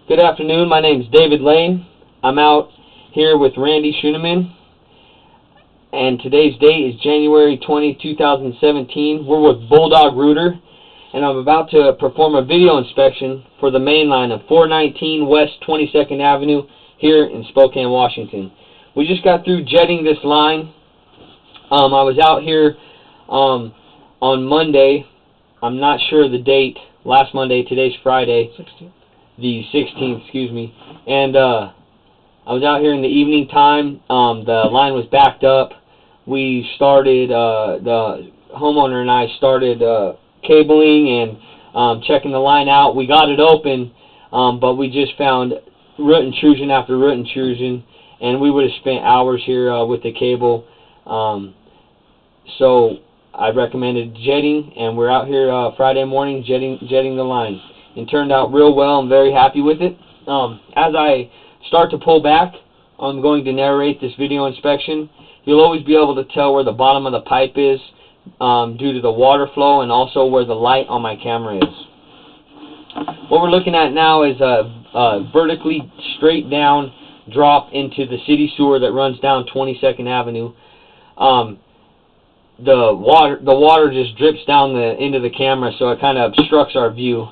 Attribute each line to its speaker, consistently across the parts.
Speaker 1: Good afternoon. My name is David Lane. I'm out here with Randy Schuneman, and today's date is January 20, 2017. We're with Bulldog Rooter, and I'm about to perform a video inspection for the main line of 419 West 22nd Avenue here in Spokane, Washington. We just got through jetting this line. I was out here on Monday. I'm not sure the date. Last Monday. Today's Friday.
Speaker 2: 16th.
Speaker 1: The 16th, excuse me. And I was out here in the evening time. The line was backed up. We started, the homeowner and I started cabling and checking the line out. We got it open, but we just found root intrusion after root intrusion, and we would have spent hours here with the cable. So I recommended jetting, and we're out here Friday morning jetting the line. It turned out real well. I'm very happy with it. As I start to pull back, I'm going to narrate this video inspection. You'll always be able to tell where the bottom of the pipe is due to the water flow, and also where the light on my camera is. What we're looking at now is a vertically straight down drop into the city sewer that runs down 22nd Avenue. The water just drips down the end of the camera, so it kind of obstructs our view.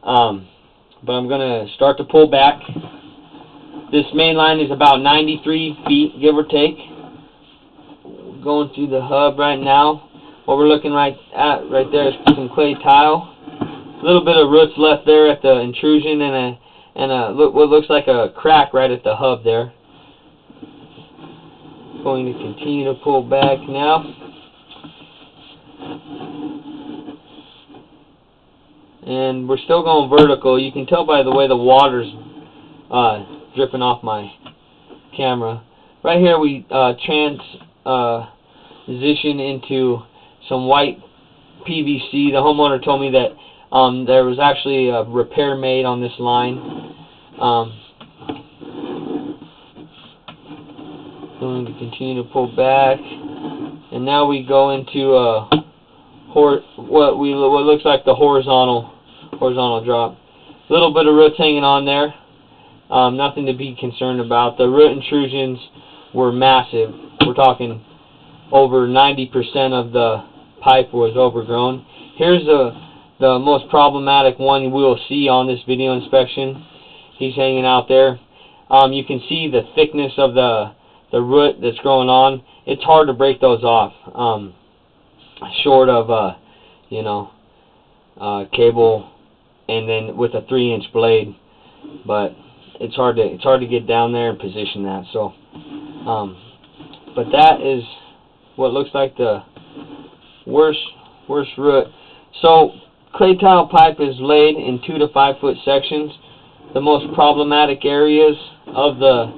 Speaker 1: But I'm going to start to pull back. This main line is about 93 feet, give or take. Going through the hub right now. What we're looking right there is some clay tile. A little bit of roots left there at the intrusion, and what looks like a crack right at the hub there. Going to continue to pull back now. And we're still going vertical. You can tell by the way the water's dripping off my camera. Right here we transition into some white PVC. The homeowner told me that there was actually a repair made on this line. Going to continue to pull back, and now we go into what looks like the horizontal drop. A little bit of roots hanging on there. Nothing to be concerned about. The root intrusions were massive. We're talking over 90% of the pipe was overgrown. Here's the most problematic one we'll see on this video inspection. He's hanging out there. You can see the thickness of the root that's growing on. It's hard to break those off. Short of cable, and then with a 3-inch blade, but it's hard to get down there and position that. So, but that is what looks like the worst root. So clay tile pipe is laid in 2 to 5 foot sections. The most problematic areas of the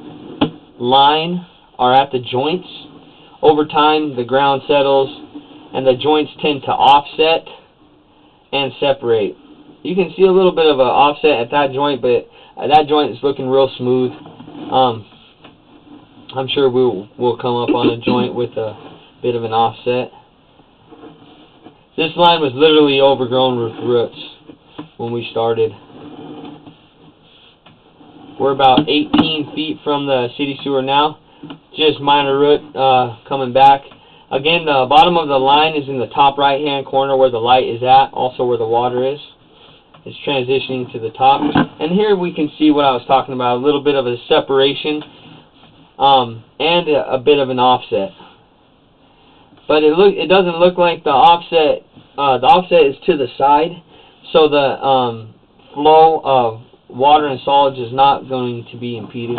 Speaker 1: line are at the joints. Over time, the ground settles, and the joints tend to offset and separate. You can see a little bit of an offset at that joint, but that joint is looking real smooth. I'm sure we'll come up on a joint with a bit of an offset. This line was literally overgrown with roots when we started. We're about 18 feet from the city sewer now. Just minor root coming back. Again, the bottom of the line is in the top right-hand corner where the light is at, also where the water is. It's transitioning to the top. And here we can see what I was talking about, a little bit of a separation and a bit of an offset. But it doesn't look like the offset is to the side, so the flow of water and solids is not going to be impeded.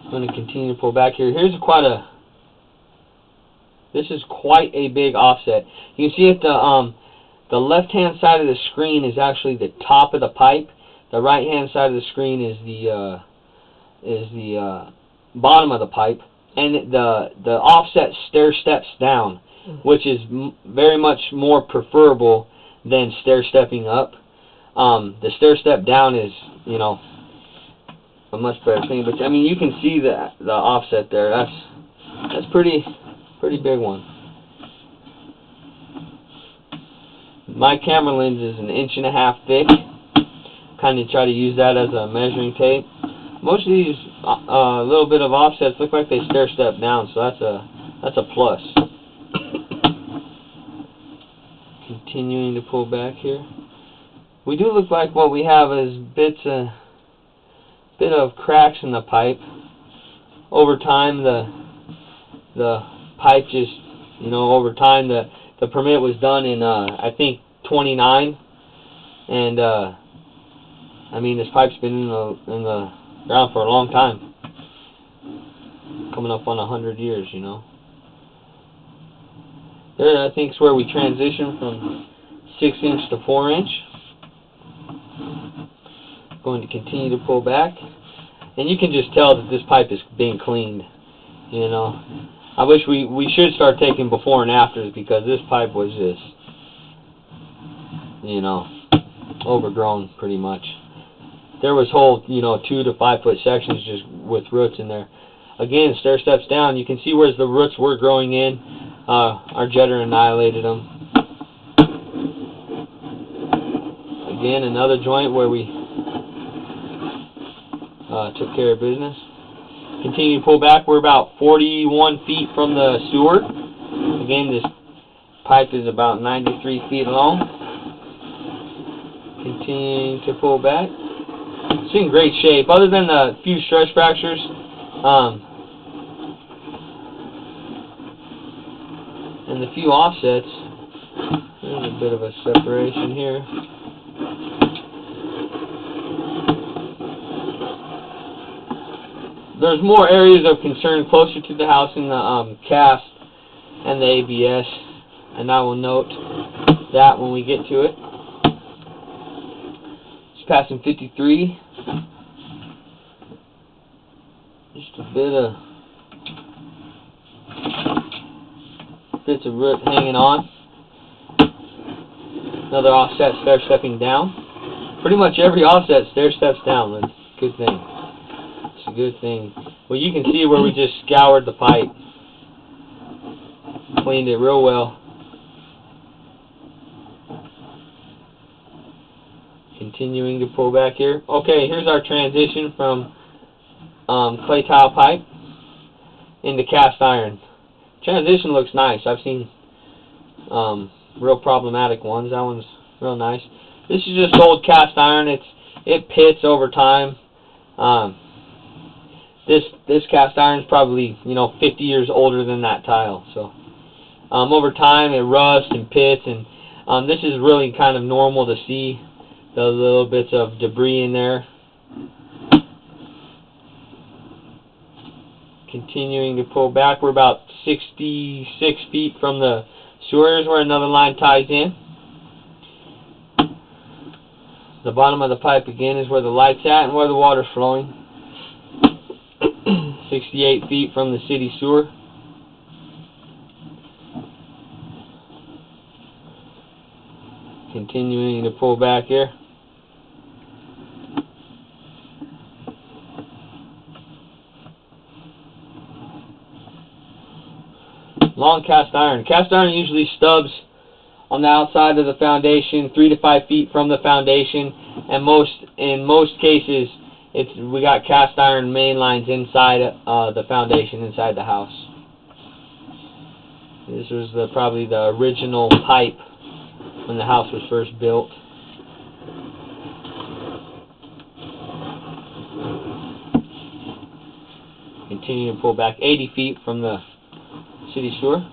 Speaker 1: I'm going to continue to pull back here. This is quite a big offset. You can see at the left-hand side of the screen is actually the top of the pipe. The right-hand side of the screen is the bottom of the pipe, and the offset stair steps down, which is very much more preferable than stair stepping up. The stair step down is, a much better thing, but I mean, you can see the offset there. That's pretty big one. My camera lens is 1.5 inches thick. kind of try to use that as a measuring tape. Most of these little bit of offsets look like they stair step down, so that's a plus. Continuing to pull back here. We do look like what we have is bit of cracks in the pipe. Over time, the pipe just, over time the permit was done in I think 29, and I mean, this pipe's been in the ground for a long time, coming up on 100 years, There, I think, is where we transition from 6-inch to 4-inch. Going to continue to pull back, and you can just tell that this pipe is being cleaned. I wish we should start taking before and afters, because this pipe was just, overgrown pretty much. There was whole, 2 to 5 foot sections just with roots in there. Again, stair steps down. You can see where the roots were growing in. Our jetter annihilated them. Again, another joint where we took care of business. Continue to pull back. We're about 41 feet from the sewer. Again, this pipe is about 93 feet long. Continuing to pull back. It's in great shape, other than a few stress fractures. And the few offsets. There's a bit of a separation here. There's more areas of concern closer to the house in the cast and the ABS, and I will note that when we get to it. It's passing 53. Just a bits of root hanging on. Another offset stair stepping down. Pretty much every offset stair steps down. That's a good thing. It's a good thing. Well, you can see where we just scoured the pipe. Cleaned it real well. Continuing to pull back here. Okay, here's our transition from clay tile pipe into cast iron. Transition looks nice. I've seen real problematic ones. That one's real nice. This is just old cast iron. It pits over time. This cast iron is probably 50 years older than that tile. So over time it rusts and pits, and this is really kind of normal to see the little bits of debris in there. Continuing to pull back. We're about 66 feet from the sewers where another line ties in. The bottom of the pipe again is where the light's at and where the water's flowing. 68 feet from the city sewer. Continuing to pull back here. Long cast iron. Cast iron usually stubs on the outside of the foundation, 3 to 5 feet from the foundation, and in most cases, we got cast iron main lines inside the foundation, inside the house. This was probably the original pipe when the house was first built. Continue to pull back 80 feet from the city sewer.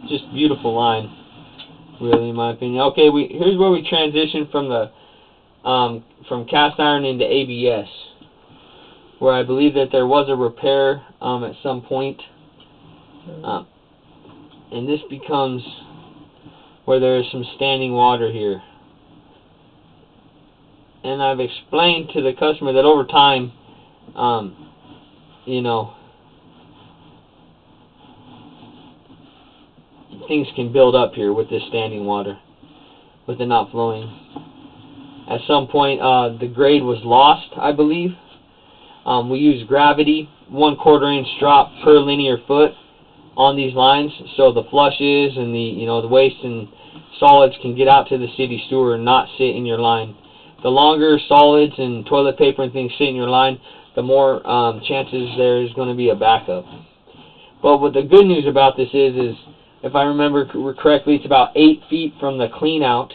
Speaker 1: Just beautiful line, really, in my opinion. Okay, here's where we transition from from cast iron into ABS, where I believe that there was a repair at some point, and this becomes where there is some standing water here. And I've explained to the customer that over time, things can build up here with this standing water, with it not flowing. At some point, the grade was lost, I believe. We use gravity, 1/4 inch drop per linear foot on these lines, so the flushes and the waste and solids can get out to the city sewer and not sit in your line. The longer solids and toilet paper and things sit in your line, the more chances there's going to be a backup. But what the good news about this is if I remember correctly, it's about 8 feet from the clean out.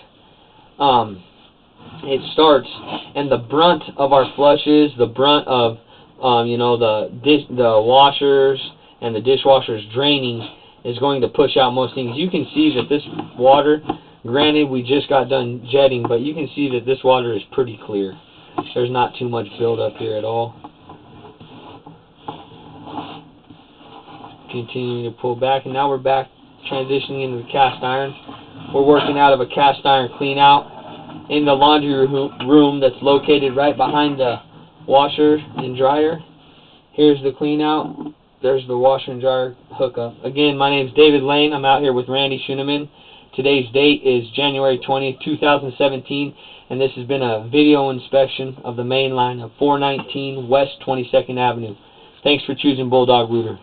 Speaker 1: It starts, and the brunt of our flushes, the brunt of the washers and the dishwashers draining is going to push out most things. You can see that this water, granted we just got done jetting, but you can see that this water is pretty clear. There's not too much buildup here at all. Continuing to pull back, and now we're back transitioning into the cast iron. We're working out of a cast iron clean out in the laundry room that's located right behind the washer and dryer. Here's the clean out. There's the washer and dryer hookup. Again, my name is David Lane. I'm out here with Randy Schuneman. Today's date is January 20th, 2017, and this has been a video inspection of the main line of 419 West 22nd Avenue. Thanks for choosing Bulldog Rooter.